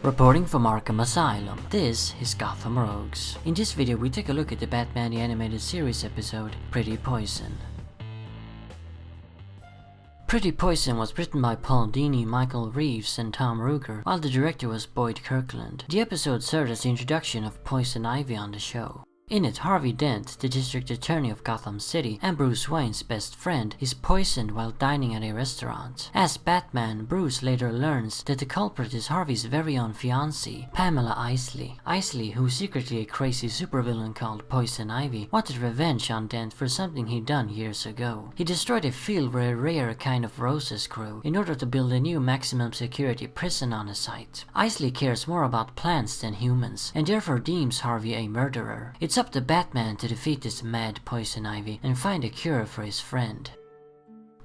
Reporting from Arkham Asylum, this is Gotham Rogues. In this video we take a look at the Batman the Animated Series episode, Pretty Poison. Pretty Poison was written by Paul Dini, Michael Reeves, and Tom Ruger, while the director was Boyd Kirkland. The episode served as the introduction of Poison Ivy on the show. In it, Harvey Dent, the district attorney of Gotham City and Bruce Wayne's best friend, is poisoned while dining at a restaurant. As Batman, Bruce later learns that the culprit is Harvey's very own fiancée, Pamela Isley. Isley, who's secretly a crazy supervillain called Poison Ivy, wanted revenge on Dent for something he'd done years ago. He destroyed a field where a rare kind of roses grew in order to build a new maximum security prison on the site. Isley cares more about plants than humans, and therefore deems Harvey a murderer. It's up to Batman to defeat this mad Poison Ivy and find a cure for his friend.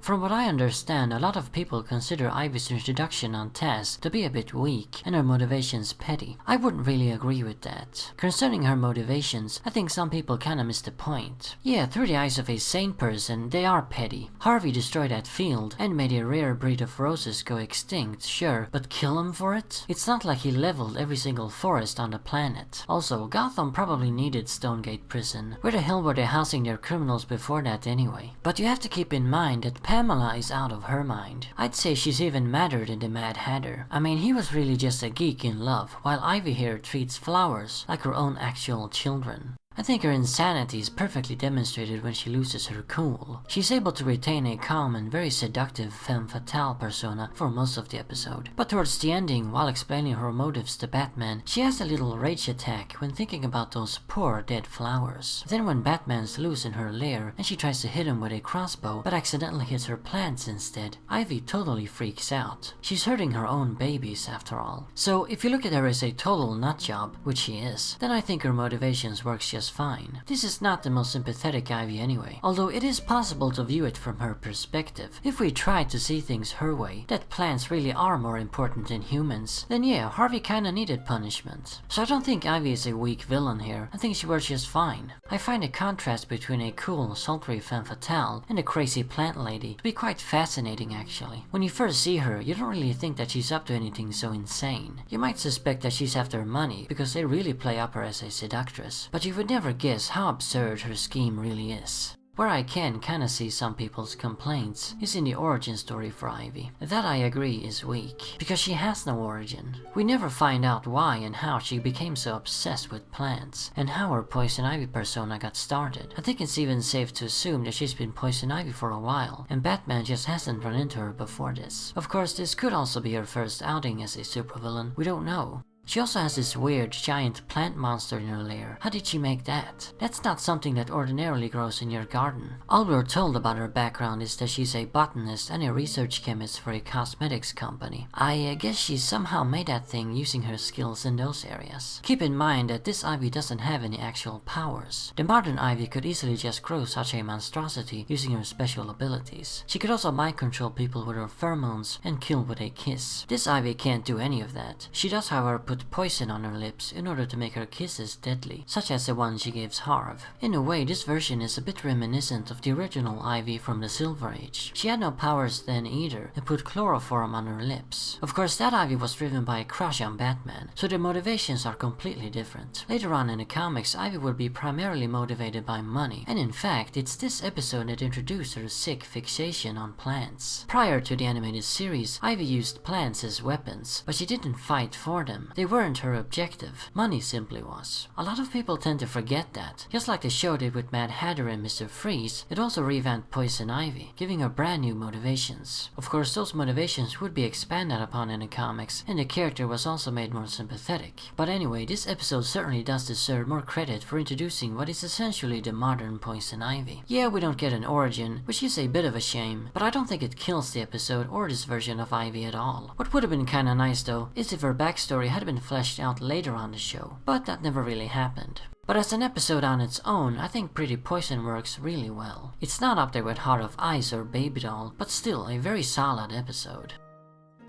From what I understand, a lot of people consider Ivy's introduction on TAS to be a bit weak and her motivations petty. I wouldn't really agree with that. Concerning her motivations, I think some people kinda miss the point. Yeah, through the eyes of a sane person, they are petty. Harvey destroyed that field and made a rare breed of roses go extinct, sure, but kill him for it? It's not like he leveled every single forest on the planet. Also, Gotham probably needed Stonegate Prison. Where the hell were they housing their criminals before that anyway? But you have to keep in mind that Pamela is out of her mind. I'd say she's even madder than the Mad Hatter. I mean, he was really just a geek in love, while Ivy here treats flowers like her own actual children. I think her insanity is perfectly demonstrated when she loses her cool. She's able to retain a calm and very seductive femme fatale persona for most of the episode. But towards the ending, while explaining her motives to Batman, she has a little rage attack when thinking about those poor dead flowers. Then when Batman's loose in her lair and she tries to hit him with a crossbow but accidentally hits her plants instead, Ivy totally freaks out. She's hurting her own babies after all. So if you look at her as a total nutjob, which she is, then I think her motivations works just fine. This is not the most sympathetic Ivy anyway, although it is possible to view it from her perspective. If we try to see things her way, that plants really are more important than humans, then yeah, Harvey kinda needed punishment. So I don't think Ivy is a weak villain here. I think she works just fine. I find the contrast between a cool, sultry femme fatale and a crazy plant lady to be quite fascinating actually. When you first see her, you don't really think that she's up to anything so insane. You might suspect that she's after money because they really play up her as a seductress, but you would never guess how absurd her scheme really is. Where I can kinda see some people's complaints is in the origin story for Ivy. That I agree is weak, because she has no origin. We never find out why and how she became so obsessed with plants, and how her Poison Ivy persona got started. I think it's even safe to assume that she's been Poison Ivy for a while, and Batman just hasn't run into her before this. Of course, this could also be her first outing as a supervillain, we don't know. She also has this weird giant plant monster in her lair. How did she make that? That's not something that ordinarily grows in your garden. All we're told about her background is that she's a botanist and a research chemist for a cosmetics company. I guess she somehow made that thing using her skills in those areas. Keep in mind that this Ivy doesn't have any actual powers. The modern Ivy could easily just grow such a monstrosity using her special abilities. She could also mind control people with her pheromones and kill with a kiss. This Ivy can't do any of that. She does however put poison on her lips in order to make her kisses deadly, such as the one she gives Harv. In a way, this version is a bit reminiscent of the original Ivy from the Silver Age. She had no powers then either, and put chloroform on her lips. Of course, that Ivy was driven by a crush on Batman, so their motivations are completely different. Later on in the comics, Ivy would be primarily motivated by money, and in fact, it's this episode that introduced her sick fixation on plants. Prior to the animated series, Ivy used plants as weapons, but she didn't fight for them. They weren't her objective. Money simply was. A lot of people tend to forget that. Just like the show did with Mad Hatter and Mr. Freeze, it also revamped Poison Ivy, giving her brand new motivations. Of course, those motivations would be expanded upon in the comics, and the character was also made more sympathetic. But anyway, this episode certainly does deserve more credit for introducing what is essentially the modern Poison Ivy. Yeah, we don't get an origin, which is a bit of a shame, but I don't think it kills the episode or this version of Ivy at all. What would have been kinda nice though, is if her backstory had been fleshed out later on the show, but that never really happened. But as an episode on its own, I think Pretty Poison works really well. It's not up there with Heart of Ice or Baby Doll, but still a very solid episode.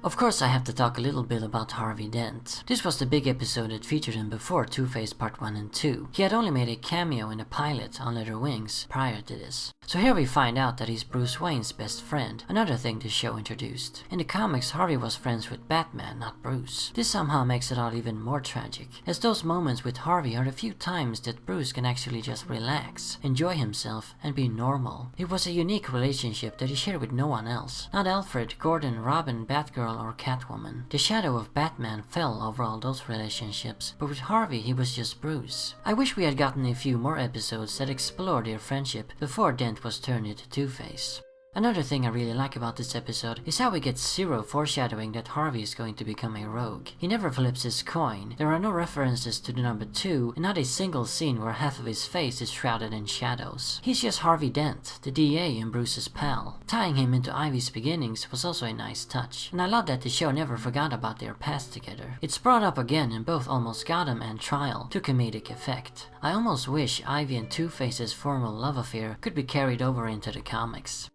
Of course I have to talk a little bit about Harvey Dent. This was the big episode that featured him before Two-Face Part 1 and 2. He had only made a cameo in a pilot on Leather Wings prior to this. So here we find out that he's Bruce Wayne's best friend, another thing the show introduced. In the comics, Harvey was friends with Batman, not Bruce. This somehow makes it all even more tragic, as those moments with Harvey are the few times that Bruce can actually just relax, enjoy himself, and be normal. It was a unique relationship that he shared with no one else. Not Alfred, Gordon, Robin, Batgirl, or Catwoman. The shadow of Batman fell over all those relationships, but with Harvey he was just Bruce. I wish we had gotten a few more episodes that explored their friendship before Dent was turned into Two-Face. Another thing I really like about this episode is how we get zero foreshadowing that Harvey is going to become a rogue. He never flips his coin, there are no references to the number 2, and not a single scene where half of his face is shrouded in shadows. He's just Harvey Dent, the DA and Bruce's pal. Tying him into Ivy's beginnings was also a nice touch, and I love that the show never forgot about their past together. It's brought up again in both Almost Gotham and Trial to comedic effect. I almost wish Ivy and Two-Face's formal love affair could be carried over into the comics.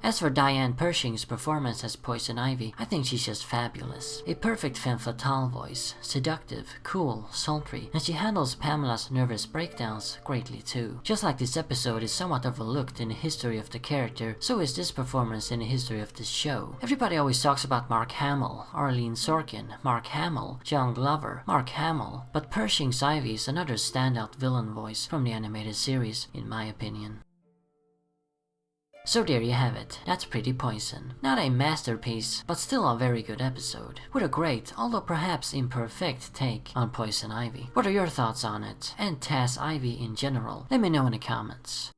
As for Diane Pershing's performance as Poison Ivy, I think she's just fabulous. A perfect femme fatale voice, seductive, cool, sultry, and she handles Pamela's nervous breakdowns greatly too. Just like this episode is somewhat overlooked in the history of the character, so is this performance in the history of this show. Everybody always talks about Mark Hamill, Arlene Sorkin, Mark Hamill, John Glover, Mark Hamill, but Pershing's Ivy is another standout villain voice from the animated series, in my opinion. So there you have it, that's Pretty Poison. Not a masterpiece, but still a very good episode, with a great, although perhaps imperfect, take on Poison Ivy. What are your thoughts on it, and TAS Ivy in general? Let me know in the comments.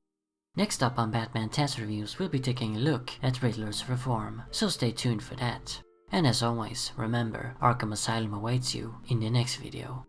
Next up on Batman TAS Reviews, we'll be taking a look at Riddler's reform, so stay tuned for that. And as always, remember, Arkham Asylum awaits you in the next video.